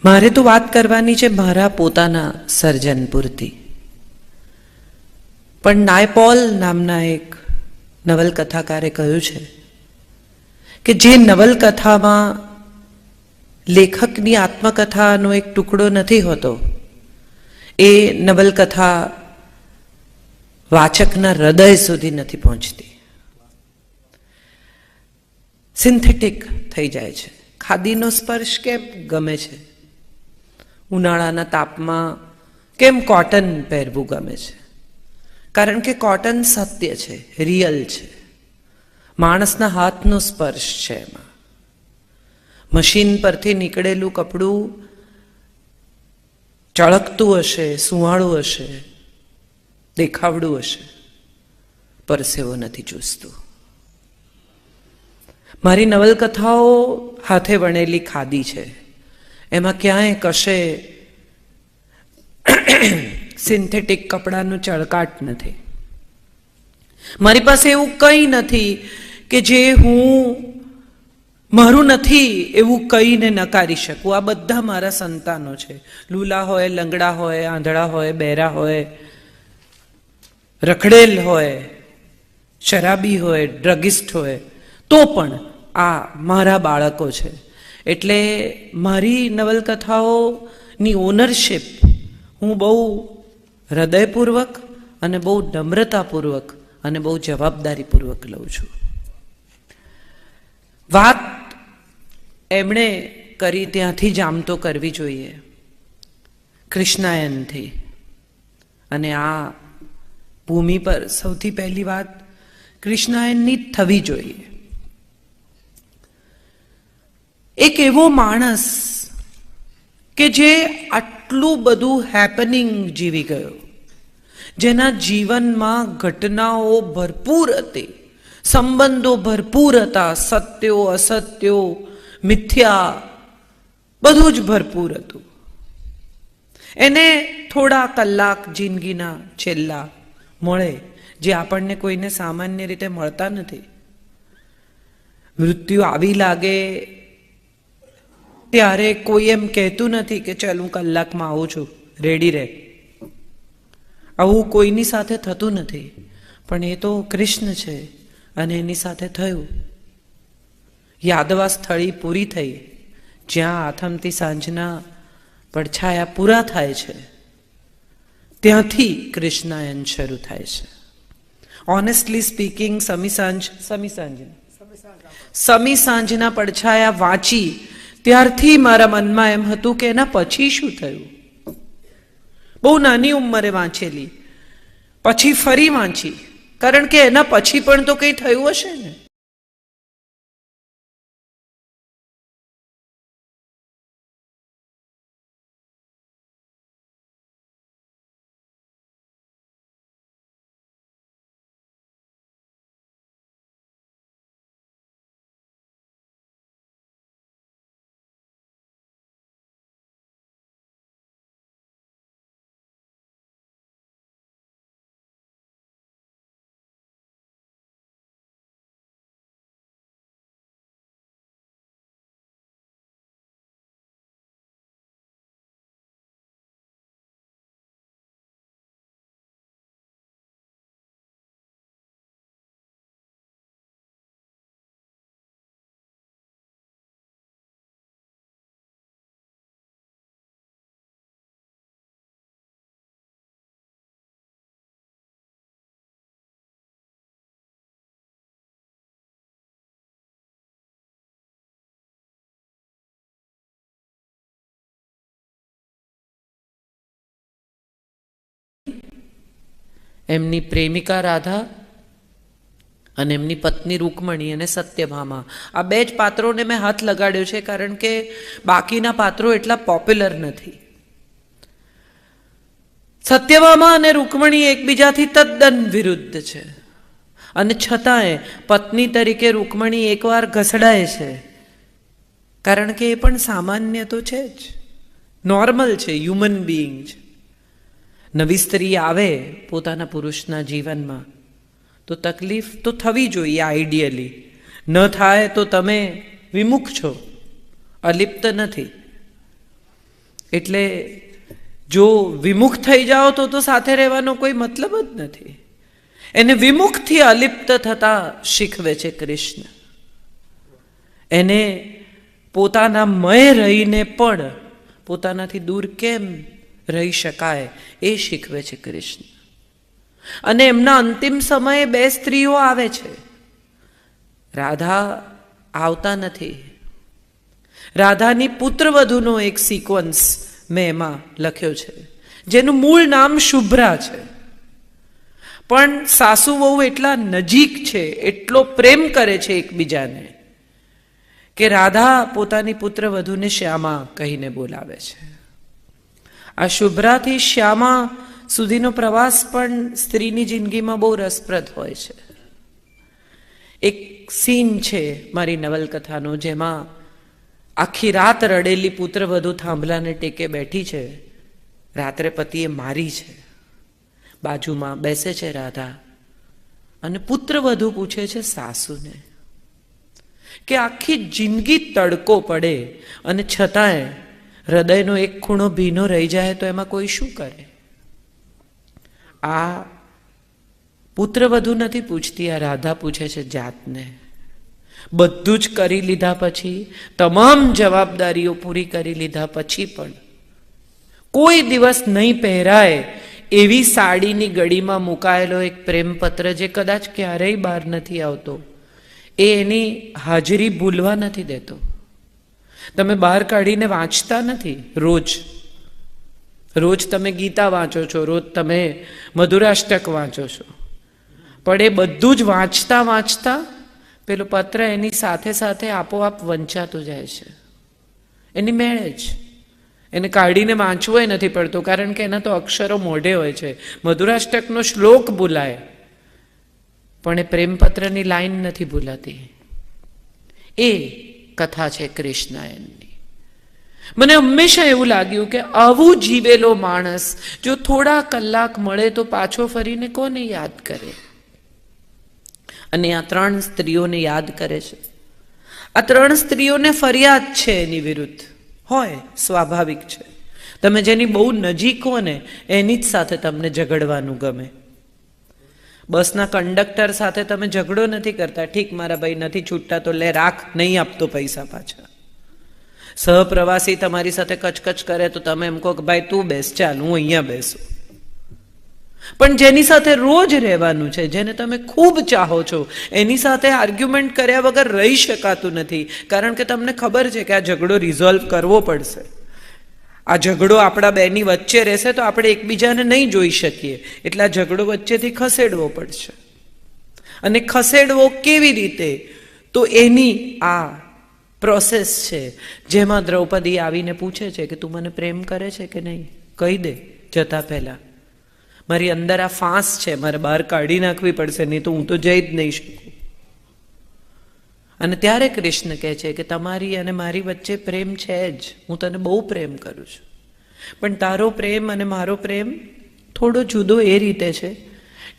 મારે તો વાત કરવાની છે મારા પોતાના સર્જન પૂરતી. પણ નાયપોલ નામના એક નવલકથાકારે કહ્યું છે કે જે નવલકથામાં લેખકની આત્મકથાનો એક ટુકડો નથી હોતો, એ નવલકથા વાચકના હૃદય સુધી નથી પહોંચતી, સિન્થેટિક થઈ જાય છે. ખાદીનો સ્પર્શ કેમ ગમે છે? ઉનાળાના તાપમાં કેમ કોટન પહેરવું ગમે છે? કારણ કે કોટન સત્ય છે, રિયલ છે, માણસના હાથનો સ્પર્શ છે એમાં. મશીન પરથી નીકળેલું કપડું ચળકતું હશે, સુંવાળું હશે, દેખાવડું હશે, પરસેવો નથી ચૂસતું. મારી નવલકથાઓ હાથે વણેલી ખાદી છે, એમાં ક્યાંય કશે સિન્થેટિક કપડાનું ચળકાટ નથી. મારી પાસે એવું કંઈ નથી કે જે હું મારું નથી એવું કહીને નકારી શકું. આ બધા મારા સંતાનો છે. લૂલા હોય, લંગડા હોય, આંધળા હોય, બહેરા હોય, રખડેલ હોય, શરાબી હોય, ડ્રગિસ્ટ હોય, તો પણ આ મારા બાળકો છે. એટલે મારી નવલકથાઓની ઓનરશિપ હું બહુ હૃદયપૂર્વક અને બહુ નમ્રતાપૂર્વક અને બહુ જવાબદારીપૂર્વક લઉં છું. વાત એમણે કરી ત્યાંથી જ આમ તો કરવી જોઈએ, કૃષ્ણાયનથી. અને આ ભૂમિ પર સૌથી પહેલી વાત કૃષ્ણાયનની થવી જોઈએ. એક એવો માણસ કે જે આટલું બધું હેપનિંગ જીવી ગયો, જેના જીવનમાં ઘટનાઓ ભરપૂર હતી, સંબંધો ભરપૂર હતા, સત્યો અસત્યો મિથ્યા બધું જ ભરપૂર હતું. એને થોડા કલાક જિંદગીના છેલ્લા મળે, જે આપણને કોઈને સામાન્ય રીતે મળતા નથી. મૃત્યુ આવી લાગે ત્યારે કોઈ એમ કહેતું નથી કે ચાલ હું કલાકમાં આવું છું, રેડી રહે. આવું કોઈની સાથે થતું નથી. પણ એ તો કૃષ્ણ છે અને એની સાથે થયું. યાદવા સ્થળી પૂરી થઈ, જ્યાં આથમતી સાંજના પડછાયા પૂરા થાય છે, ત્યાંથી કૃષ્ણાયન શરૂ થાય છે. ઓનેસ્ટલી સ્પીકિંગ, સમી સાંજના પડછાયા વાંચી ત્યારથી મારા મનમાં એમ હતું કે એના પછી શું થયું. બહુ નાની ઉંમરે વાંચેલી, પછી ફરી વાંચી, કારણ કે એના પછી પણ તો કંઈ થયું હશે ને. એમની પ્રેમિકા રાધા અને એમની પત્ની રૂકમણી અને સત્યભામા, આ બે જ પાત્રોને મેં હાથ લગાડ્યો છે, કારણ કે બાકીના પાત્રો એટલા પોપ્યુલર નથી. સત્યભામા અને રૂકમણી એકબીજાથી તદ્દન વિરુદ્ધ છે, અને છતાંય પત્ની તરીકે રૂકમણી એકવાર ઘસડાય છે, કારણ કે એ પણ સામાન્ય તો છે જ, નોર્મલ છે, હ્યુમન બિઈંગ છે. નવી સ્ત્રી આવે પોતાના પુરુષના જીવનમાં તો તકલીફ તો થવી જોઈએ આઈડિયલી. ન થાય તો તમે વિમુખ છો, અલિપ્ત નથી. એટલે જો વિમુખ થઈ જાઓ તો સાથે રહેવાનો કોઈ મતલબ જ નથી. એને વિમુખથી અલિપ્ત થતા શીખવે છે કૃષ્ણ. એને પોતાના મય રહીને પણ પોતાનાથી દૂર કેમ રહી શકાય એ શીખવે છે કૃષ્ણ. અને એમના અંતિમ સમયે 2 સ્ત્રીઓ આવે છે. રાધા આવતા નથી. રાધાની પુત્રવધુનો એક સિક્વન્સ મેં એમાં લખ્યો છે, જેનું મૂળ નામ શુભ્રા છે. પણ સાસુ વહુ એટલા નજીક છે, એટલો પ્રેમ કરે છે એકબીજાને, કે રાધા પોતાની પુત્રવધુને શ્યામા કહીને બોલાવે છે. આ શુભ્રાથી શ્યામા સુધીનો પ્રવાસ પણ સ્ત્રીની જિંદગીમાં બહુ રસપ્રદ હોય છે. એક સીન છે મારી નવલકથાનો, જેમાં આખી રાત રડેલી પુત્રવધુ થાંભલાને ટેકે બેઠી છે. રાત્રે પતિએ મારી છે. બાજુમાં બેસે છે રાધા, અને પુત્રવધુ પૂછે છે સાસુને કે આખી જિંદગી તડકો પડે અને છતાંય હૃદયનો એક ખૂણો ભીનો રહી જાય તો એમાં કોઈ શું કરે? આ પુત્રવધુ નથી પૂછતી, આ રાધા પૂછે છે જાતને. બધું જ કરી લીધા પછી, તમામ જવાબદારીઓ પૂરી કરી લીધા પછી પણ કોઈ દિવસ નહીં પહેરાય એવી સાડીની ગળીમાં મુકાયેલો એક પ્રેમપત્ર, જે કદાચ ક્યારેય બહાર નથી આવતો, એ એની હાજરી ભૂલવા નથી દેતો. તમે બહાર કાઢીને વાંચતા નથી. રોજ તમે ગીતા વાંચો છો, રોજ તમે મધુરાષ્ટક વાંચો છો, પણ એ બધું જ વાંચતા વાંચતા પેલો પત્ર એની સાથે સાથે આપોઆપ વંચાતું જાય છે. એની મેળે જ એને કાઢીને વાંચવો એ નથી પડતો, કારણ કે એના તો અક્ષરો મોઢે હોય છે. મધુરાષ્ટકનો શ્લોક ભૂલાય, પણ એ પ્રેમપત્રની લાઈન નથી ભૂલાતી. એ કથા છે કૃષ્ણાયનની. મને હંમેશા એવું લાગ્યું કે આવું જીવેલો માણસ જો થોડા કલાક મળે તો પાછો ફરીને કોને યાદ કરે? અને આ 3 સ્ત્રીઓને યાદ કરે છે. આ 3 સ્ત્રીઓને ફરિયાદ છે એની વિરુદ્ધ. હોય, સ્વાભાવિક છે. તમે જેની બહુ નજીક હો ને એની જ સાથે તમને ઝઘડવાનું ગમે. બસના કંડક્ટર સાથે તમે ઝઘડો નથી કરતા, ઠીક મારા ભાઈ નથી છૂટતા તો લે રાખ, નહીં આપતો પૈસા પાછા. સહપ્રવાસી તમારી સાથે કચકચ કરે તો તમે એમ કહો કે ભાઈ તું બેસ, ચાલ હું અહીંયા બેસું. પણ જેની સાથે રોજ રહેવાનું છે, જેને તમે ખૂબ ચાહો છો, એની સાથે આર્ગ્યુમેન્ટ કર્યા વગર રહી શકાતું નથી. કારણ કે તમને ખબર છે કે આ ઝઘડો રિઝોલ્વ કરવો પડશે. આ ઝઘડો આપણા બેની વચ્ચે રહેશે તો આપણે એકબીજાને નહીં જોઈ શકીએ, એટલે આ ઝઘડો વચ્ચેથી ખસેડવો પડશે. અને ખસેડવો કેવી રીતે? તો એની આ પ્રોસેસ છે, જેમાં દ્રૌપદી આવીને પૂછે છે કે તું મને પ્રેમ કરે છે કે નહીં, કહી દે જતા પહેલા. મારી અંદર આ ફાંસ છે, મારે બહાર કાઢી નાખવી પડશે, નહીં તો હું તો જઈ જ નહીં શકું. અને ત્યારે કૃષ્ણ કહે છે કે તમારી અને મારી વચ્ચે પ્રેમ છે જ, હું તને બહુ પ્રેમ કરું છું, પણ તારો પ્રેમ અને મારો પ્રેમ થોડો જુદો એ રીતે છે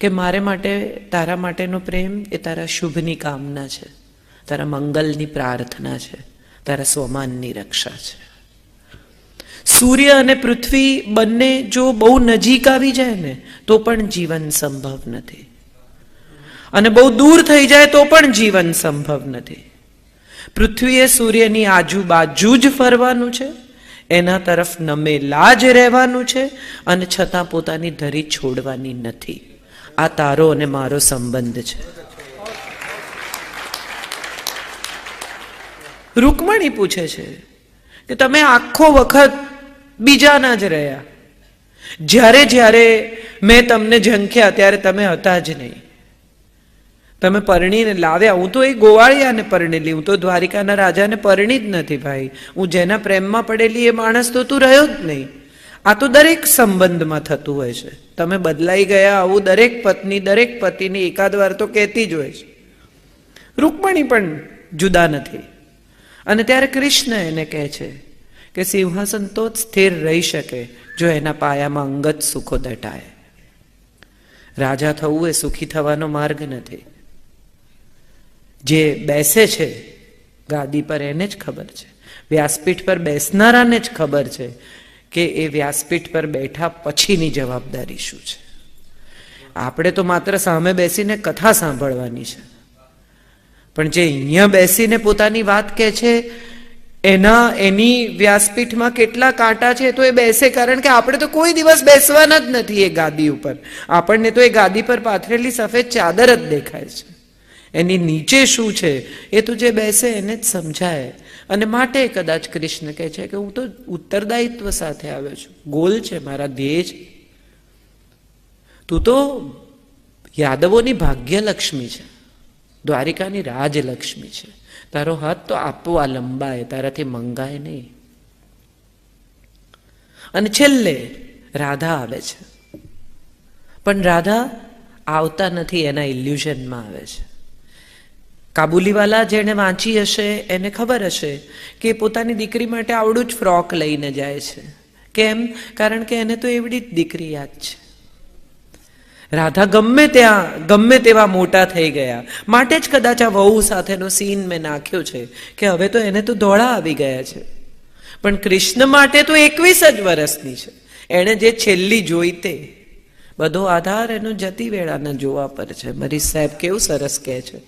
કે મારે માટે તારા માટેનો પ્રેમ એ તારા શુભની કામના છે, તારા મંગલની પ્રાર્થના છે, તારા સ્વમાનની રક્ષા છે. સૂર્ય અને પૃથ્વી બંને જો બહુ નજીક આવી જાય ને તો પણ જીવન સંભવ નથી, અને બહુ દૂર થઈ જાય તો પણ જીવન સંભવ નથી. પૃથ્વીએ સૂર્યની આજુબાજુ જ ફરવાનું છે, એના તરફ નમેલા જ રહેવાનું છે, અને છતાં પોતાની ધરી છોડવાની નથી. આ તારો અને મારો સંબંધ છે. રૂકમણી પૂછે છે કે તમે આખો વખત બીજાના જ રહ્યા, જ્યારે જ્યારે મેં તમને ઝંખ્યા ત્યારે તમે હતા જ નહીં. તમે પરણીને લાવ્યા, હું તો એ ગોવાળિયાને પરણેલી, હું તો દ્વારિકાના રાજાને પરણી જ નથી ભાઈ. હું જેના પ્રેમમાં પડેલી એ માણસ તો તું રહ્યો જ નહીં. આ તો દરેક સંબંધમાં થતું હોય છે. તમે બદલાઈ ગયા આવું દરેક પત્ની દરેક પતિની એકાદ વાર તો કહેતી જ હોય છે. રૂકમણી પણ જુદા નથી. અને ત્યારે કૃષ્ણ એને કહે છે કે સિંહાસન તો જ સ્થિર રહી શકે જો એના પાયામાં અંગત સુખો દટાય. રાજા થવું એ સુખી થવાનો માર્ગ નથી. જે બેસે છે ગાદી પર એને જ ખબર છે, વ્યાસપીઠ પર બેસનારાને જ ખબર છે કે એ વ્યાસપીઠ પર બેઠા પછીની જવાબદારી શું છે. આપણે તો માત્ર સામે બેસીને કથા સાંભળવાની છે, પણ જે અહીંયા બેસીને પોતાની વાત કહે છે એની વ્યાસપીઠમાં કેટલા કાંટા છે તો એ બેસે. કારણ કે આપણે તો કોઈ દિવસ બેસવાના જ નથી એ ગાદી ઉપર. આપણને તો એ ગાદી પર પાથરેલી સફેદ ચાદર જ દેખાય છે. એની નીચે શું છે એ તો જે બેસે એને જ સમજાય. અને માટે કદાચ કૃષ્ણ કહે છે કે હું તો ઉત્તરદાયિત્વ સાથે આવ્યો છું, ગોલ છે, મારા ધ્યેય છે. તું તો યાદવોની ભાગ્યલક્ષ્મી છે, દ્વારિકાની રાજલક્ષ્મી છે. તારો હાથ તો આપવા લંબાય, તારાથી મંગાય નહીં. અને છેલ્લે રાધા આવે છે, પણ રાધા આવતા નથી, એના ઇલ્યુઝનમાં આવે છે. કાબુલીવાલા જેણે વાંચી હશે એને ખબર હશે કે પોતાની દીકરી માટે આવડું જ ફ્રોક લઈને જાય છે. કેમ? કારણ કે એને તો એવડી જ દીકરી યાદ છે. રાધા ગમે તેવા મોટા થઈ ગયા, માટે જ કદાચ આ વહુ સાથેનો સીન મેં નાખ્યો છે કે હવે તો એને તો ધોળા આવી ગયા છે. પણ કૃષ્ણ માટે તો 21 જ વર્ષની છે. એણે જે છેલ્લી જોઈ તે બધો આધાર એનો જતી વેળાના જોવા પર છે. મારી સાહેબ કેવું સરસ કહે છે.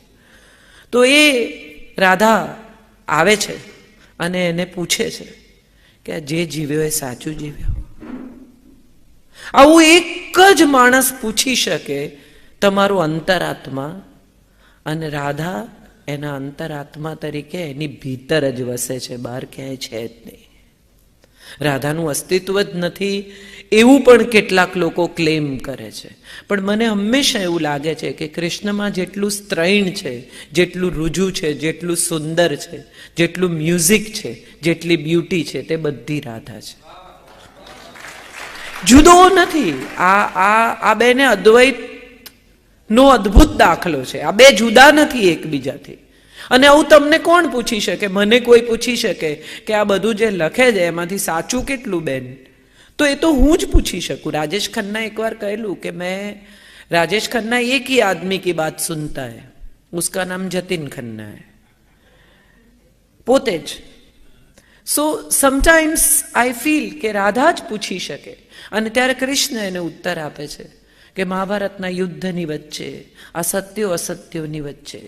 તો એ રાધા આવે છે અને એને પૂછે છે કે જે જીવ્યો એ સાચું જીવ્યો. આવું એક જ માણસ પૂછી શકે, તમારું અંતરાત્મા. અને રાધા એના અંતરાત્મા તરીકે એની ભીતર જ વસે છે, બહાર ક્યાંય છે જ નહીં. રાધાનું અસ્તિત્વ જ નથી એવું પણ કેટલાક લોકો ક્લેમ કરે છે. પણ મને હંમેશા એવું લાગે છે કે કૃષ્ણમાં જેટલું સ્ત્રૈણ છે, જેટલું રુજુ છે, જેટલું સુંદર છે, જેટલું મ્યુઝિક છે, જેટલી બ્યુટી છે, તે બધી રાધા છે, જુદો નથી. આ બેને અદ્વૈત નો અદ્ભુત દાખલો છે. આ બે જુદા નથી એકબીજાથી. અને આવું તમને કોણ પૂછી શકે? મને કોઈ પૂછી શકે કે આ બધું જે લખે છે એમાંથી સાચું કેટલું બેન? તો એ તો હું જ પૂછી શકું. રાજેશ ખન્ના એકવાર કહેલું કે મેં राजेश खन्ना एक ही आदमी की बात सुनता है, उसका नाम जतिन खन्ना है, પોતે જ. સો સમટાઈમ્સ આઈ ફીલ કે રાધા જ પૂછી શકે અને ત્યારે કૃષ્ણ એને ઉત્તર આપે છે કે મહાભારતના યુદ્ધની વચ્ચે, આ સત્યો અસત્યોની વચ્ચે,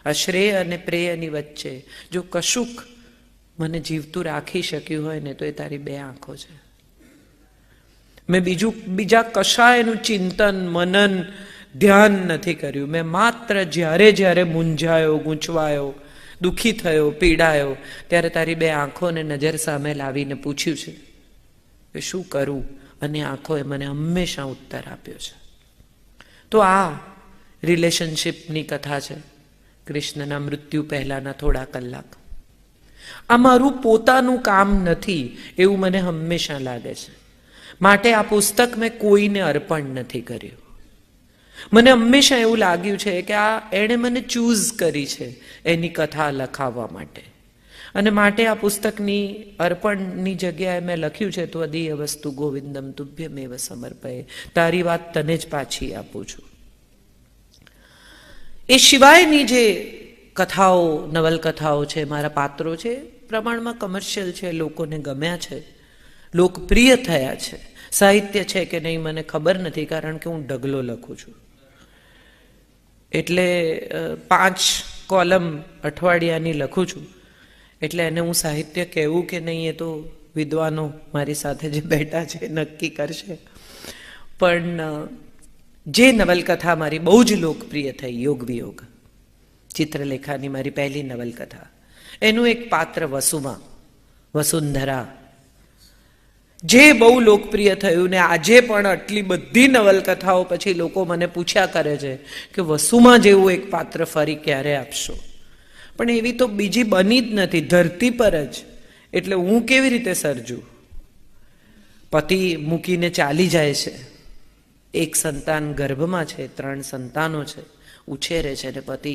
આ શ્રેય અને પ્રેયની વચ્ચે જો કશુંક મને જીવતું રાખી શક્યું હોય ને તો એ તારી બે આંખો છે. મેં બીજા કશાયનું ચિંતન, મનન, ધ્યાન નથી કર્યું. મેં માત્ર જ્યારે જ્યારે મૂંઝાયો, ગૂંચવાયો, દુઃખી થયો, પીડાયો, ત્યારે તારી બે આંખોને નજર સામે લાવીને પૂછ્યું છે કે શું કરું, અને આંખોએ મને હંમેશા ઉત્તર આપ્યો છે. તો આ રિલેશનશિપની કથા છે, કૃષ્ણના મૃત્યુ પહેલાના થોડા કલાક. આ મારું પોતાનું કામ નથી એવું મને હંમેશા લાગે છે, માટે આ પુસ્તક મેં કોઈને અર્પણ નથી કર્યું. મને હંમેશા એવું લાગ્યું છે કે આ એણે મને ચૂઝ કરી છે એની કથા લખાવવા માટે, અને માટે આ પુસ્તકની અર્પણની જગ્યાએ મેં લખ્યું છે ત્વદીય વસ્તુ ગોવિંદમ તુભ્યમેવ સમર્પયે, તારી વાત તને જ પાછી આપું છું. એ સિવાયની જે કથાઓ, નવલકથાઓ છે, મારા પાત્રો છે, પ્રમાણમાં કમર્શિયલ છે, લોકોને ગમ્યા છે, લોકપ્રિય થયા છે. સાહિત્ય છે કે નહીં મને ખબર નથી, કારણ કે હું ઢગલો લખું છું. એટલે 5 કોલમ અઠવાડિયાની લખું છું, એટલે એને હું સાહિત્ય કહેવું કે નહીં એ તો વિદ્વાનો મારી સાથે જે બેઠા છે નક્કી કરશે. પણ જે નવલકથા મારી બહુ જ લોકપ્રિય થઈ, યોગ વિયોગ, ચિત્રલેખાની મારી પહેલી નવલકથા, એનું એક પાત્ર વસુમાં, વસુંધરા, જે બહુ લોકપ્રિય થયું. ને આજે પણ આટલી બધી નવલકથાઓ પછી લોકો મને પૂછ્યા કરે છે કે વસુમાં જેવું એક પાત્ર ફરી ક્યારે આપશો? પણ એવી તો બીજી બની જ નથી ધરતી પર જ. એટલે હું કેવી રીતે સર્જું? પતિ મૂકીને ચાલી જાય છે, એક સંતાન ગર્ભમાં છે, 3 સંતાનો છે, ઉછેરે છે, અને પતિ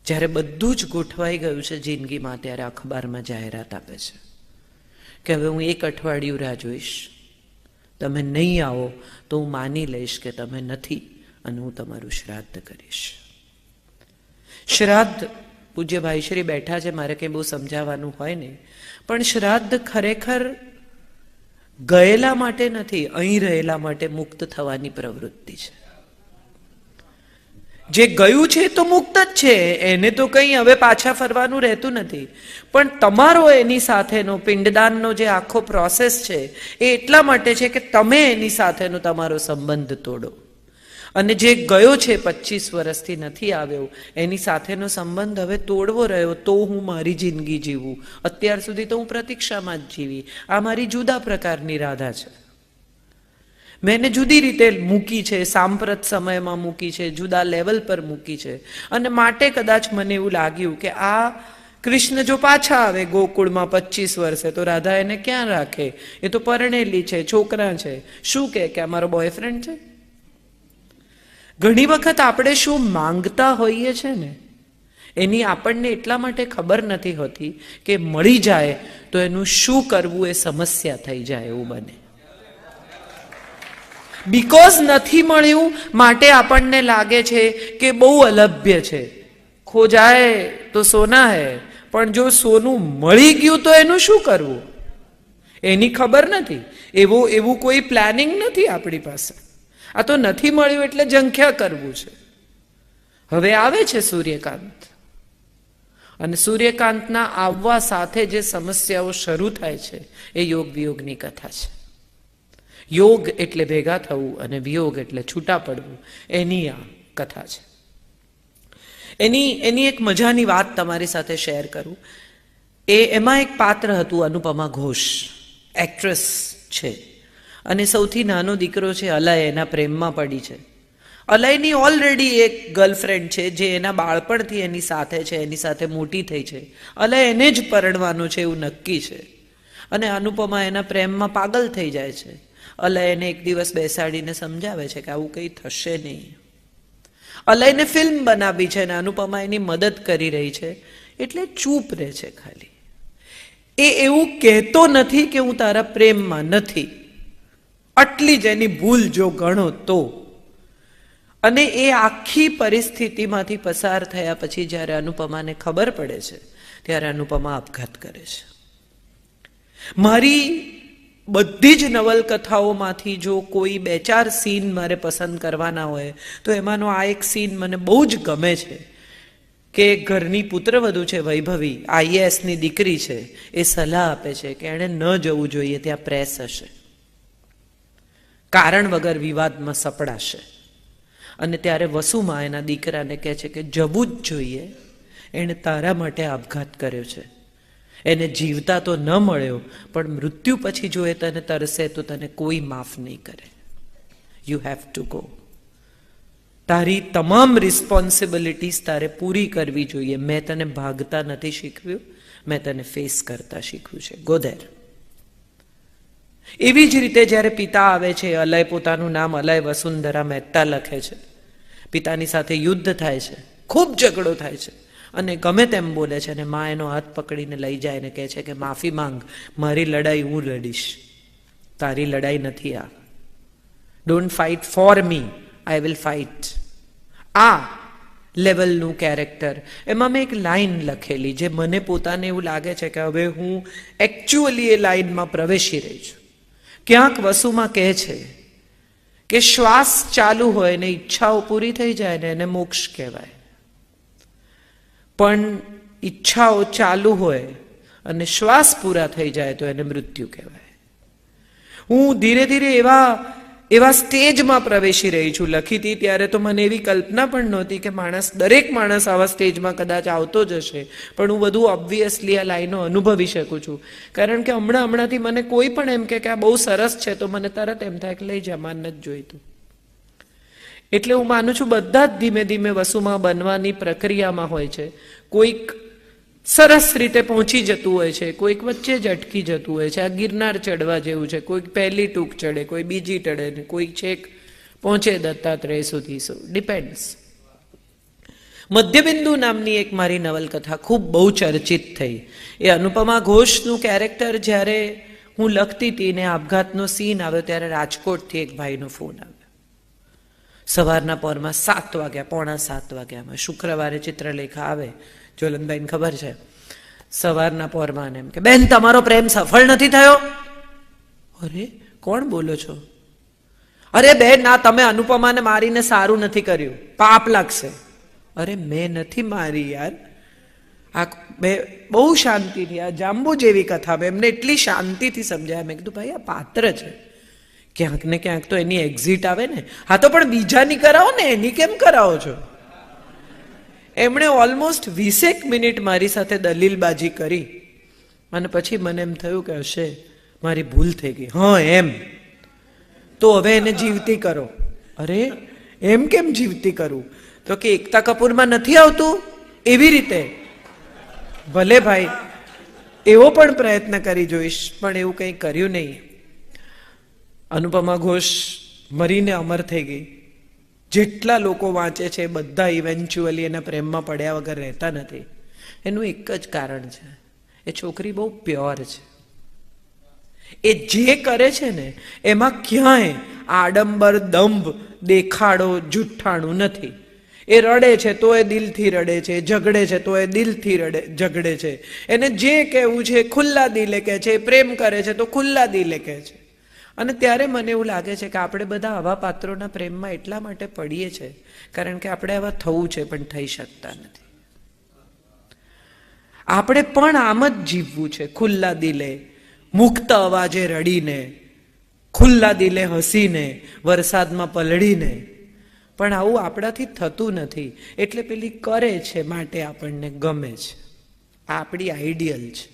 જ્યારે બધું જ ગોઠવાઈ ગયું છે જિંદગીમાં, ત્યારે અખબારમાં જાહેરાત આપે છે કે હવે હું 1 અઠવાડિયું રાહ જોઈશ, તમે નહીં આવો તો હું માની લઈશ કે તમે નથી, અને હું તમારું શ્રાદ્ધ કરીશ. શ્રાદ્ધ, પૂજ્ય ભાઈશ્રી બેઠા છે, મારે કંઈ બહુ સમજાવવાનું હોય નહીં, પણ શ્રાદ્ધ ખરેખર ગયેલા માટે નથી, અહીં રહેલા માટે મુક્ત થવાની પ્રવૃત્તિ છે. જે ગયું છે તો મુક્ત જ છે, એને તો કંઈ હવે પાછા ફરવાનું રહેતું નથી. પણ તમારો એની સાથેનો પિંડદાનનો જે આખો પ્રોસેસ છે એ એટલા માટે છે કે તમે એની સાથેનો તમારો સંબંધ તોડો. અને જે ગયો છે 25 વર્ષથી નથી આવ્યો, એની સાથેનો સંબંધ હવે તોડવો રહ્યો તો હું મારી જિંદગી જીવું. અત્યાર સુધી તો હું પ્રતીક્ષામાં જ જીવી. આ મારી જુદા પ્રકારની રાધા છે. મેં એને જુદી રીતે મૂકી છે, સાંપ્રત સમયમાં મૂકી છે, જુદા લેવલ પર મૂકી છે. અને માટે કદાચ મને એવું લાગ્યું કે આ કૃષ્ણ જો પાછા આવે ગોકુળમાં 25 વર્ષે તો રાધા એને ક્યાં રાખે? એ તો પરણેલી છે, છોકરા છે. શું કે આ મારો બોયફ્રેન્ડ છે? ઘણી વખત આપણે શું માંગતા હોઈએ છે ને એની આપણને એટલા માટે ખબર નથી હોતી કે મળી જાય તો એનું શું કરવું એ સમસ્યા થઈ જાય એવું બને. બીકોઝ નથી મળ્યું માટે આપણને લાગે છે કે બહુ અલભ્ય છે. ખો જાય તો સોના હૈ, પણ જો સોનું મળી ગયું તો એનું શું કરવું એની ખબર નથી. એવું કોઈ પ્લાનિંગ નથી આપણી પાસે. આ તો નથી મળ્યું એટલે જંખ્યા કરવું છે. હવે આવે છે સૂર્યકાંત, અને સૂર્યકાંતના આવવા સાથે જે સમસ્યાઓ શરૂ થાય છે એ યોગ વિયોગની કથા છે. યોગ એટલે ભેગા થવું અને વિયોગ એટલે છૂટા પડવું, એની આ કથા છે. એની એક મજાની વાત તમારી સાથે શેર કરું. એમાં એક પાત્ર હતું અનુપમા ઘોષ, એક્ટ્રેસ છે, અને સૌથી નાનો દીકરો છે અલય, એના પ્રેમમાં પડી છે. અલયની ઓલરેડી એક ગર્લફ્રેન્ડ છે જે એના બાળપણથી એની સાથે છે, એની સાથે મોટી થઈ છે. અલય એને જ પરણવાનું છે એવું નક્કી છે. અને અનુપમા એના પ્રેમમાં પાગલ થઈ જાય છે. અલય એને એક દિવસ બેસાડીને સમજાવે છે કે આવું કંઈ થશે નહીં. અલયને ફિલ્મ બનાવી છે અને અનુપમા એની મદદ કરી રહી છે, એટલે ચૂપ રહે છે ખાલી. એ એવું કહેતો નથી કે હું તારા પ્રેમમાં નથી. આટલી જ એની ભૂલ જો ગણો તો. અને એ આખી પરિસ્થિતિમાંથી પસાર થયા પછી જ્યારે અનુપમાને ખબર પડે છે ત્યારે અનુપમા આપઘાત કરે છે. મારી બધી જ નવલકથાઓમાંથી જો કોઈ 2-4 સીન મારે પસંદ કરવાના હોય તો એમાંનો આ એક સીન મને બહુ જ ગમે છે કે ઘરની પુત્રવધુ છે વૈભવી, IASની દીકરી છે, એ સલાહ આપે છે કે એણે ન જવું જોઈએ, ત્યાં પ્રેસ હશે, કારણ વગર વિવાદમાં સપડાશે. અને ત્યારે વસુમાં એના દીકરાને કહે છે કે જવું જ જોઈએ, એણે તારા માટે આપઘાત કર્યો છે, એને જીવતા તો ન મળ્યો પણ મૃત્યુ પછી જો એ તને તરસે તો તને કોઈ માફ નહીં કરે. You have to go. તારી તમામ રિસ્પોન્સિબિલિટીઝ તારે પૂરી કરવી જોઈએ. મેં તને ભાગતા નથી શીખવ્યું, મેં તને ફેસ કરતા શીખવ્યું છે. Go there. એવી જ રીતે જ્યારે પિતા આવે છે, અલય પોતાનું નામ અલય વસુંધરા મહેતા લખે છે, પિતાની સાથે યુદ્ધ થાય છે, ખૂબ ઝઘડો થાય છે અને ગમે તેમ બોલે છે, અને મા એનો હાથ પકડીને લઈ જાય અને કહે છે કે માફી માંગ, મારી લડાઈ હું લડીશ, તારી લડાઈ નથી આ. Don't fight for me, I will fight. આ લેવલનું કેરેક્ટર. એમાં મેં એક લાઈન લખેલી જે મને પોતાને એવું લાગે છે કે હવે હું એકચ્યુઅલી એ લાઈનમાં પ્રવેશી રહી છું. ક્યાંક વસુમાં કહે છે કે શ્વાસ ચાલુ હોય ને ઈચ્છાઓ પૂરી થઈ જાય ને એને મોક્ષ કહેવાય, પણ ઈચ્છાઓ ચાલુ હોય અને શ્વાસ પૂરા થઈ જાય તો એને મૃત્યુ કહેવાય. હું ધીરે ધીરે એવા સ્ટેજમાં પ્રવેશી રહી છું. લખી હતી ત્યારે તો મને એવી કલ્પના પણ નહોતી કે દરેક માણસ આવા સ્ટેજમાં કદાચ આવતો જ હશે, પણ હું બધું ઓબ્વિયસલી આ લાઈનો અનુભવી શકું છું. કારણ કે હમણાંથી મને કોઈ પણ એમ કે આ બહુ સરસ છે તો મને તરત એમ થાય કે લઈ જા, માન નથી જોઈતું. એટલે હું માનું છું બધા જ ધીમે ધીમે વસુમાં બનવાની પ્રક્રિયામાં હોય છે. કોઈક સરસ રીતે પહોંચી જતું હોય છે, કોઈક વચ્ચે જ અટકી જતું હોય છે. આ ગિરનાર ચડવા જેવું છે, કોઈક પહેલી ટૂંક ચડે, કોઈ બીજી ચડે ને કોઈક છેક પહોંચે દત્તાત્રેય સુધી. ડિપેન્ડ્સ. મધ્યબિંદુ નામની એક મારી નવલકથા ખૂબ બહુ ચર્ચિત થઈ. એ અનુપમા ઘોષનું કેરેક્ટર જ્યારે હું લખતી હતી ને આપઘાતનો સીન આવ્યો ત્યારે રાજકોટથી એક ભાઈનો ફોન આવ્યો. સવારના પોરમાં 7 વાગ્યા, 6:45 વાગ્યામાં. શુક્રવારે ચિત્રલેખા આવે, જ્વલનભાઈને ખબર છે. સવારના પોરમાં એમ કે બેન તમારો પ્રેમ સફળ નથી થયો. અરે કોણ બોલો છો? અરે બેન, ના, તમે અનુપમાને મારીને સારું નથી કર્યું, પાપ લાગશે. અરે મેં નથી મારી યાર. આ બે બહુ શાંતિથી, આ જાંબુ જેવી કથા, એમને એટલી શાંતિથી સમજાય. મેં કીધું ભાઈ આ પાત્ર છે, ક્યાંક ને ક્યાંક તો એની એક્ઝિટ આવે ને. હા તો પણ બીજાની કરાવો ને, એની કેમ કરાવો છો? એમણે ઓલમોસ્ટ 20 મિનિટ મારી સાથે દલીલબાજી કરી અને પછી મને એમ થયું કે હશે મારી ભૂલ થઈ ગઈ. હા એમ, તો હવે એને જીવતી કરો. અરે એમ કેમ જીવતી કરું? તો કે એકતા કપૂરમાં નથી આવતું એવી રીતે. ભલે ભાઈ, એવો પણ પ્રયત્ન કરી જોઈશ, પણ એવું કંઈ કર્યું નહીં. અનુપમા ઘોષ મરીને અમર થઈ ગઈ. જેટલા લોકો વાંચે છે બધા ઇવેન્ચ્યુઅલી એના પ્રેમમાં પડ્યા વગર રહેતા નથી. એનું એક જ કારણ છે, એ છોકરી બહુ પ્યોર છે. એ જે કરે છે ને એમાં ક્યાંય આડંબર, દંભ, દેખાડો, જુઠ્ઠાણું નથી. એ રડે છે તો એ દિલથી રડે છે, ઝઘડે છે તો એ દિલથી ઝઘડે છે. એને જે કહેવું છે ખુલ્લા દિલે કહે છે, પ્રેમ કરે છે તો ખુલ્લા દિલે કહે છે. અને ત્યારે મને એવું લાગે છે કે આપણે બધા આવા પાત્રોના પ્રેમમાં એટલા માટે પડીએ છીએ કારણ કે આપણે આવા થવું છે પણ થઈ શકતા નથી. આપણે પણ આમ જ જીવવું છે, ખુલ્લા દિલે, મુક્ત અવાજે રડીને, ખુલ્લા દિલે હસીને, વરસાદમાં પલળીને. પણ આવું આપણાથી થતું નથી, એટલે પેલી કરે છે માટે આપણને ગમે છે. આ આપણી આઈડિયલ છે.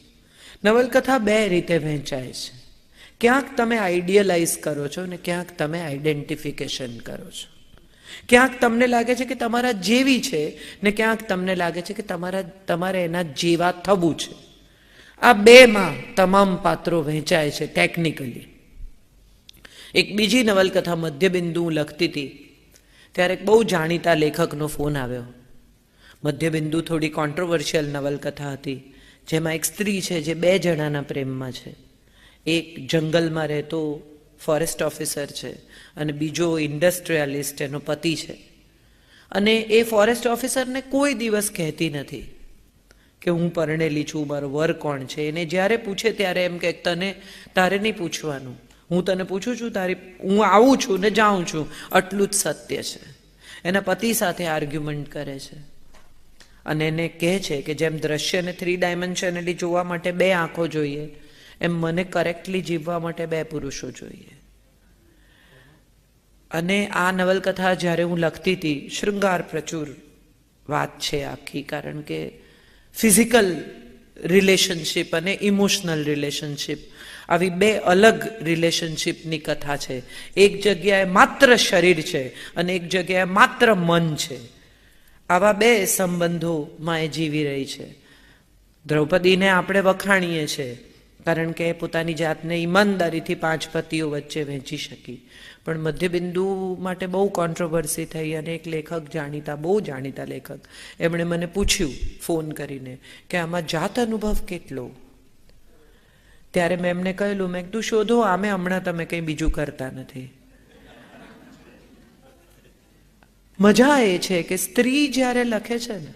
નવલકથા બે રીતે વહેંચાય છે. ક્યાંક તમે આઈડિયલાઇઝ કરો છો ને ક્યાંક તમે આઈડેન્ટિફિકેશન કરો છો. ક્યાંક તમને લાગે છે કે તમારા જેવી છે ને ક્યાંક તમને લાગે છે કે તમારે એના જેવા થવું છે. આ બેમાં તમામ પાત્રો વહેંચાય છે ટેકનિકલી. એક બીજી નવલકથા મધ્યબિંદુ હું લખતી હતી ત્યારે એક બહુ જાણીતા લેખકનો ફોન આવ્યો. મધ્યબિંદુ થોડી કોન્ટ્રોવર્શિયલ નવલકથા હતી, જેમાં એક સ્ત્રી છે જે 2 જણાના પ્રેમમાં છે. એક જંગલમાં રહેતો ફોરેસ્ટ ઓફિસર છે અને બીજો ઇન્ડસ્ટ્રીયાલિસ્ટ, એનો પતિ છે. અને એ ફોરેસ્ટ ઓફિસરને કોઈ દિવસ કહેતી નથી કે હું પરણેલી છું, મારો વર કોણ છે. એને જ્યારે પૂછે ત્યારે એમ કે તારે નહીં પૂછવાનું, હું તને પૂછું છું, હું આવું છું ને જાઉં છું, આટલું જ સત્ય છે. એના પતિ સાથે આર્ગ્યુમેન્ટ કરે છે અને એને કહે છે કે જેમ દ્રશ્યને 3 ડાયમેન્શનલી જોવા માટે 2 આંખો જોઈએ, એમ મને કરેક્ટલી જીવવા માટે 2 પુરુષો જોઈએ. અને આ નવલકથા જ્યારે હું લખતી હતી, શૃંગાર પ્રચુર વાત છે આખી, કારણ કે ફિઝિકલ રિલેશનશિપ અને ઇમોશનલ રિલેશનશિપ, આવી 2 અલગ રિલેશનશિપની કથા છે. એક જગ્યાએ માત્ર શરીર છે અને એક જગ્યાએ માત્ર મન છે. આવા 2 સંબંધોમાં એ જીવી રહી છે. દ્રૌપદીને આપણે વખાણીએ છીએ કારણ કે પોતાની જાતને ઈમાનદારીથી 5 પતિઓ વચ્ચે વહેંચી શકી. પણ મધ્યબિંદુ માટે બહુ કોન્ટ્રોવર્સી થઈ અને એક લેખક, બહુ જાણીતા લેખક, એમણે મને પૂછ્યું ફોન કરીને કે આમાં જાત અનુભવ કેટલો. ત્યારે મેં એમને કહેલું, મેં કીધું શોધો, આમે હમણાં તમે કંઈ બીજું કરતા નથી. મજા એ છે કે સ્ત્રી જ્યારે લખે છે ને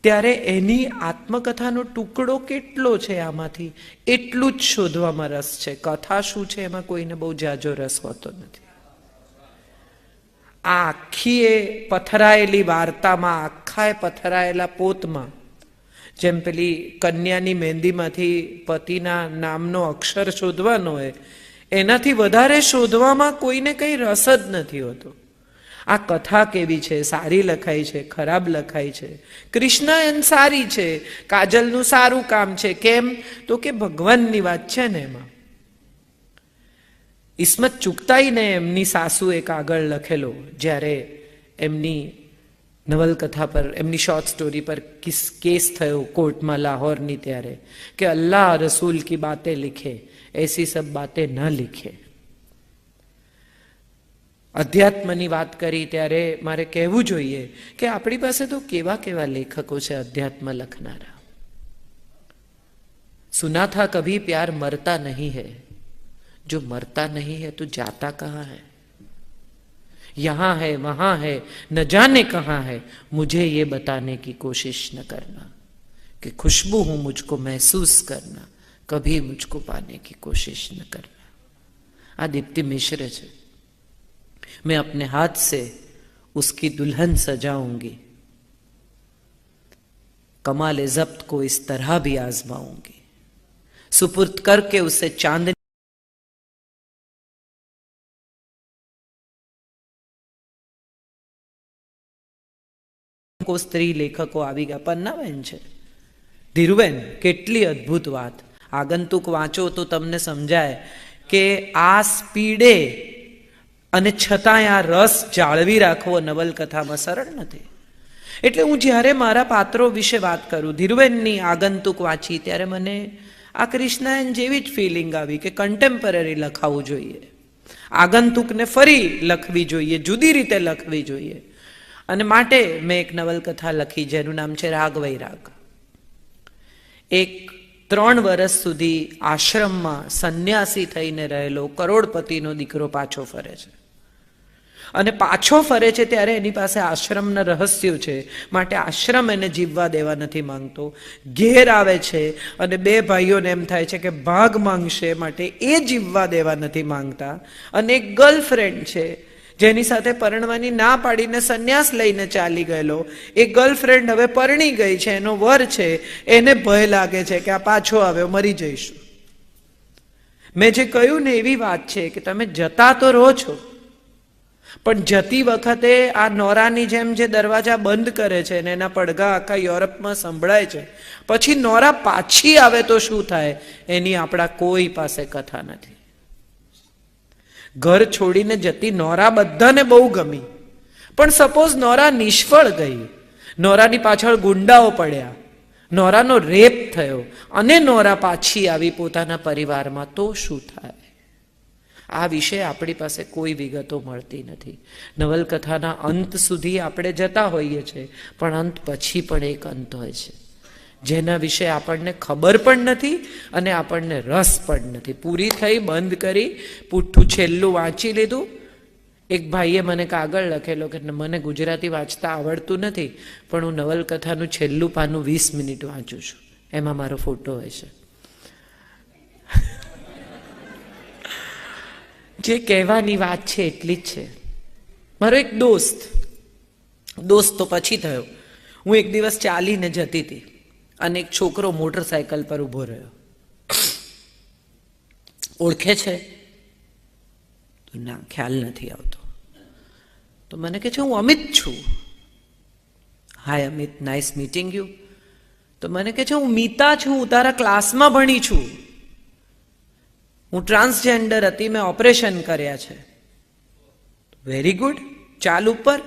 ત્યારે એની આત્મકથાનો ટુકડો કેટલો છે આમાંથી એટલું જ શોધવામાં રસ છે. કથા શું છે એમાં કોઈને બહુ જાજો રસ હોતો નથી. આ આખી એ પથરાયેલી વાર્તામાં, આખા એ પથરાયેલા પોતમાં, જેમ પેલી કન્યાની મહેંદીમાંથી પતિના નામનો અક્ષર શોધવાનો હોય, એનાથી વધારે શોધવામાં કોઈને કંઈ રસ જ નથી હોતો. આ કથા કેવી છે, સારી લખાઈ છે, ખરાબ લખાઈ છે. કૃષ્ણ સારી છે, કાજલનું સારું કામ છે. કેમ? તો કે ભગવાનની વાત છે ને એમાં. ઇસ્મત ચુગતાઈને એમની સાસુ એક આગળ લખેલો, જ્યારે એમની નવલકથા પર, એમની શોર્ટ સ્ટોરી પર કેસ થયો કોર્ટમાં લાહોરની, ત્યારે કે અલ્લાહ રસૂલ કી બાतें लिखे, ऐसी सब बातें न लिखे. અધ્યાત્મની વાત કરી ત્યારે મારે કહેવું જોઈએ કે આપણી પાસે તો કેવા કેવા લેખકો છે અધ્યાત્મ લખનારા. સુના થા કભી પ્યાર મરતા નહીં હૈ, જો મરતા નહીં હૈ તો જાતા કહાં હૈ, યહાં હૈ વહાં હૈ ન જાને કહાં હૈ, મુझे ये बताने की कोशिश न करना कि खुशबू हूं मुझको महसूस करना, कभी मुझको पाने की कोशिश न करना। आ दीप्ति मिश्र है। मैं अपने हाथ से उसकी दुल्हन सजाऊंगी, कमाले जब्त को इस तरह भी आजमाऊंगी, सुपुर्द करके उसे चांदनी को स्त्री लेखको આવી ગયા। પન્નાબેન છે, ધીરુબેન, કેટલી અદ્ભુત વાત। આગંતુક વાંચો તો તમને સમજાય કે આ સ્પીડે અને છતાંય આ રસ જાળવી રાખવો નવલકથામાં સરળ નથી। એટલે હું જ્યારે મારા પાત્રો વિશે વાત કરું, ધીરુબેનની આગંતુક વાંચી ત્યારે મને આ કૃષ્ણાયન જેવી જ ફિલિંગ આવી કે કન્ટેમ્પરરી લખાવવું જોઈએ, આગંતુકને ફરી લખવી જોઈએ, જુદી રીતે લખવી જોઈએ। અને માટે મેં એક નવલકથા લખી જેનું નામ છે રાગ વૈરાગ। એક 3 વર્ષ સુધી આશ્રમમાં સંન્યાસી થઈને રહેલો કરોડપતિનો દીકરો પાછો ફરે છે, અને પાછો ફરે છે ત્યારે એની પાસે આશ્રમના રહસ્યો છે, માટે આશ્રમ એને જીવવા દેવા નથી માંગતો। ઘેર આવે છે અને 2 ભાઈઓને એમ થાય છે કે ભાગ માંગશે, માટે એ જીવવા દેવા નથી માંગતા। અને એક ગર્લફ્રેન્ડ છે જેની સાથે પરણવાની ના પાડીને સંન્યાસ લઈને ચાલી ગયેલો, એ ગર્લફ્રેન્ડ હવે પરણી ગઈ છે, એનો વર છે, એને ભય લાગે છે કે આ પાછો આવ્યો મરી જઈશું। મેં જે કહ્યું ને એવી વાત છે કે તમે જતા તો રહો છો, પણ જતી વખતે આ નોરાની જેમ જે દરવાજા બંધ કરે છે ને એના પડઘા આખા યુરોપમાં સંભળાય છે, પછી નોરા પાછી આવે તો શું થાય એની આપણા કોઈ પાસે કથા નથી। ઘર છોડીને જતી નોરા બધાને બહુ ગમી, પણ સપોઝ નોરા નિષ્ફળ ગઈ, નોરાની પાછળ ગુંડાઓ પડ્યા, નોરાનો રેપ થયો અને નોરા પાછી આવી પોતાના પરિવારમાં, તો શું થાય? આ વિશે આપણી પાસે કોઈ વિગતો મળતી નથી। નવલકથાના અંત સુધી આપણે જતા હોઈએ છીએ, પણ અંત પછી પણ એક અંત હોય છે જેના વિશે આપણને ખબર પણ નથી અને આપણને રસ પણ નથી। પૂરી થઈ, બંધ કરી, પુઠ્ઠું છેલ્લું વાંચી લીધું। એક ભાઈએ મને કાગળ લખેલો કે મને ગુજરાતી વાંચતા આવડતું નથી, પણ હું નવલકથાનું છેલ્લું પાનું 20 મિનિટ વાંચું છું, એમાં મારો ફોટો હોય છે। જે કહેવાની વાત છે એટલી જ છે। મારો એક દોસ્ત તો પછી થયો। હું એક દિવસ ચાલીને જતી હતી અને એક છોકરો મોટરસાયકલ પર ઊભો રહ્યો। ઓળખે છે? તો ના, ખ્યાલ નથી આવતો। તો મને કહે છે હું અમિત છું। હાય અમિત, નાઇસ મીટિંગ યુ। તો મને કહે છે હું મીતા છું, તારા ક્લાસમાં ભણી છું, હું ટ્રાન્સજેન્ડર હતી, મેં ઓપરેશન કર્યા છે। વેરી ગુડ, ચાલ ઉપર।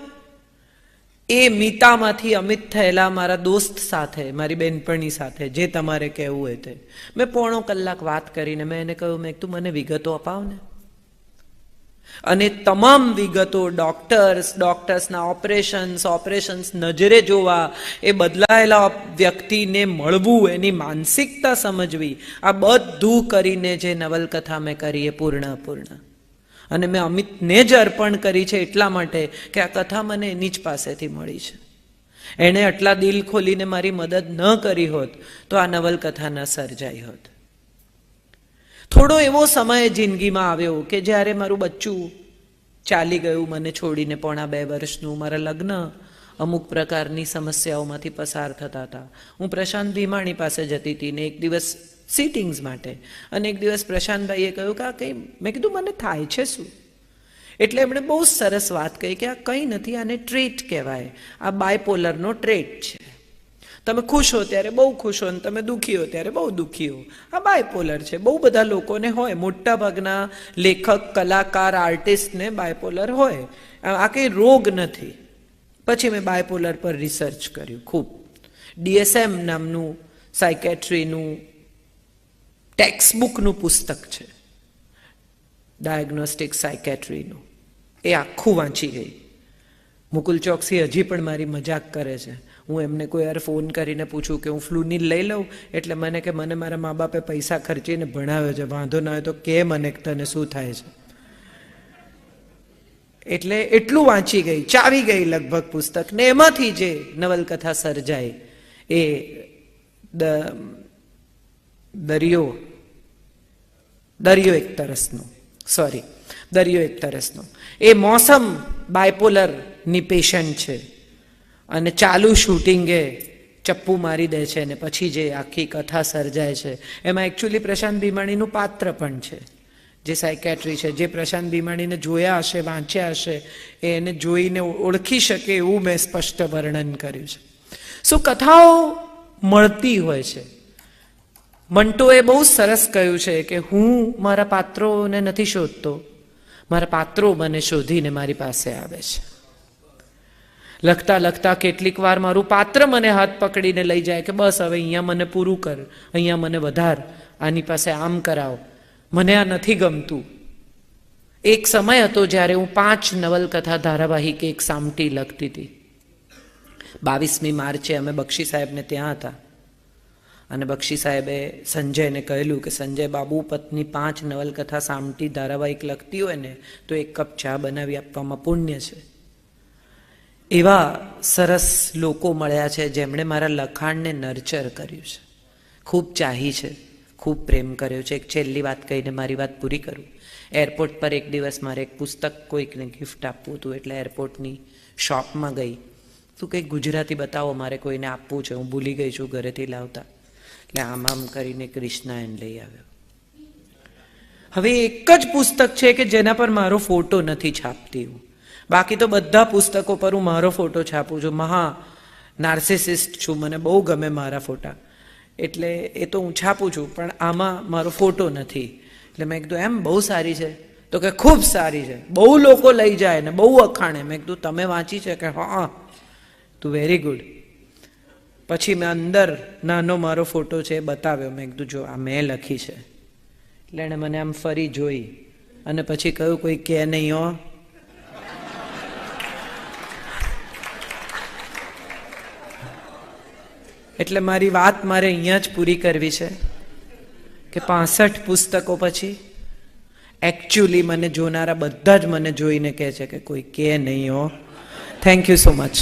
એ મીતામાંથી અમિત થયેલા મારા દોસ્ત સાથે, મારી બેનપણી સાથે, જે તમારે કહેવું હોય તે, મેં 1.5 કલાક વાત કરીને મેં એને કહ્યું, મેં તું મને વિગતો અપાવ ને। અને તમામ વિગતો, ડોક્ટર્સના ઓપરેશન્સ નજરે જોવા, એ બદલાયેલા વ્યક્તિને મળવું, એની માનસિકતા સમજવી, આ બધું કરીને જે નવલકથા મેં કરી એ પૂર્ણ। અને મેં અમિતને જ અર્પણ કરી છે એટલા માટે કે આ કથા મને એની જ પાસેથી મળી છે। એણે આટલા દિલ ખોલીને મારી મદદ ન કરી હોત તો આ નવલકથા ન સર્જાઈ હોત। થોડો એવો સમય જિંદગીમાં આવ્યો કે જ્યારે મારું બચ્ચું ચાલી ગયું મને છોડીને, 1.5 વર્ષનું। મારા લગ્ન અમુક પ્રકારની સમસ્યાઓમાંથી પસાર થતા હતા। હું પ્રશાંત ભીમાણી પાસે જતી હતી ને એક દિવસ સીટિંગ્સ માટે, અને એક દિવસ પ્રશાંતભાઈએ કહ્યું કે આ કંઈ, મેં કીધું મને થાય છે શું? એટલે એમણે બહુ સરસ વાત કહી કે આ કંઈ નથી, આને ટ્રેટ કહેવાય, આ બાયપોલરનો ટ્રેટ છે। તમે ખુશ હો ત્યારે બહુ ખુશ હો, અને તમે દુઃખી હો ત્યારે બહુ દુઃખી હો, આ બાયપોલર છે। બહુ બધા લોકોને હોય, મોટા ભાગના લેખક, કલાકાર, આર્ટિસ્ટને બાયપોલર હોય, આ કંઈ રોગ નથી। પછી મેં બાયપોલર પર રિસર્ચ કર્યું ખૂબ। DSM નામનું સાયકેટ્રીનું ટેક્સ્ટબુકનું પુસ્તક છે, ડાયગ્નોસ્ટિક સાયકેટ્રીનું, એ આખું વાંચી ગઈ। મુકુલ ચોકસી હજી પણ મારી મજાક કરે છે। હું એમને કોઈ વાર ફોન કરીને પૂછું કે હું ફ્લુનિલ લઈ લઉં, એટલે મને કે મને મારા મા બાપે પૈસા ખર્ચીને ભણાવ્યો છે, વાંધો ના હોય તો કે મને તને શું થાય છે। એટલે એટલું વાંચી ગઈ, ચાવી ગઈ લગભગ પુસ્તક ને। એમાંથી જે નવલકથા સર્જાય એ દરિયો દરિયો એક તરસનો, સોરી, દરિયો એક તરસનો. એ મોસમ બાયપોલરની પેશન્ટ છે અને ચાલુ શૂટિંગે ચપ્પુ મારી દે છે, અને પછી જે આખી કથા સર્જાય છે એમાં એકચ્યુઅલી પ્રશાંત ભીમાણીનું પાત્ર પણ છે, જે સાયકેટ્રી છે, જે પ્રશાંત ભીમાણીને જોયા હશે, વાંચ્યા હશે, એને જોઈને ઓળખી શકે એવું મેં સ્પષ્ટ વર્ણન કર્યું છે. શું કથાઓ મળતી હોય છે. મંટોએ બહુ સરસ કહ્યું છે કે હું મારા પાત્રોને નથી શોધતો, મારા પાત્રો મને શોધીને મારી પાસે આવે છે. લખતા લખતા કેટલીક વાર મારું પાત્ર મને હાથ પકડીને લઈ જાય કે બસ હવે અહીંયા મને પૂરું કર, અહીંયા મને વધાર, આની પાસે આમ કરાવ, મને આ નથી ગમતું. એક સમય હતો જ્યારે હું 5 નવલકથા ધારાવાહિક એક સામટી લખતી હતી. 22મી માર્ચે અમે બક્ષી સાહેબને ત્યાં હતા અને બક્ષી સાહેબે સંજયને કહેલું કે સંજય બાબુ પત્ની 5 નવલકથા સામટી ધારાવાહિક લખતી હોય ને તો 1 કપ ચા બનાવી આપવામાં પુણ્ય છે. એવા સરસ લોકો મળ્યા છે જેમણે મારા લખાણને નર્ચર કર્યું છે, ખૂબ ચાહી છે, ખૂબ પ્રેમ કર્યો છે. એક છેલ્લી વાત કહીને મારી વાત પૂરી કરું. એરપોર્ટ પર એક દિવસ મારે એક પુસ્તક કોઈકને ગિફ્ટ આપવું હતું, એટલે એરપોર્ટની શોપમાં ગઈ. તું કંઈક ગુજરાતી બતાવો, મારે કોઈને આપવું છે, હું ભૂલી ગઈ છું ઘરેથી લાવતા. એટલે આમ કરીને કૃષ્ણાયન લઈ આવ્યો. હવે એક જ પુસ્તક છે કે જેના પર મારો ફોટો નથી છાપતી હું, બાકી તો બધા પુસ્તકો પર હું મારો ફોટો છાપું છું. મહા નાર્સિસિસ્ટ છું, મને બહુ ગમે મારા ફોટા, એટલે એ તો હું છાપું છું, પણ આમાં મારો ફોટો નથી. એટલે મેં કીધું એમ બહુ સારી છે? તો કે ખૂબ સારી છે, બહુ લોકો લઈ જાય ને બહુ અખાણે. મેં કીધું તમે વાંચી છે? કે હા. તું વેરી ગુડ. પછી મેં અંદર નાનો મારો ફોટો છે એ બતાવ્યો. મેં કીધું જો આ મેં લખી છે. એટલે એણે મને આમ ફરી જોઈ અને પછી કહ્યું કોઈ કે નહીં હો. એટલે મારી વાત મારે અહીંયા જ પૂરી કરવી છે કે 65 પુસ્તકો પછી એકચ્યુઅલી મને જોનારા બધા જ મને જોઈને કહે છે કે કોઈ કે નહીં હો. Thank you so much.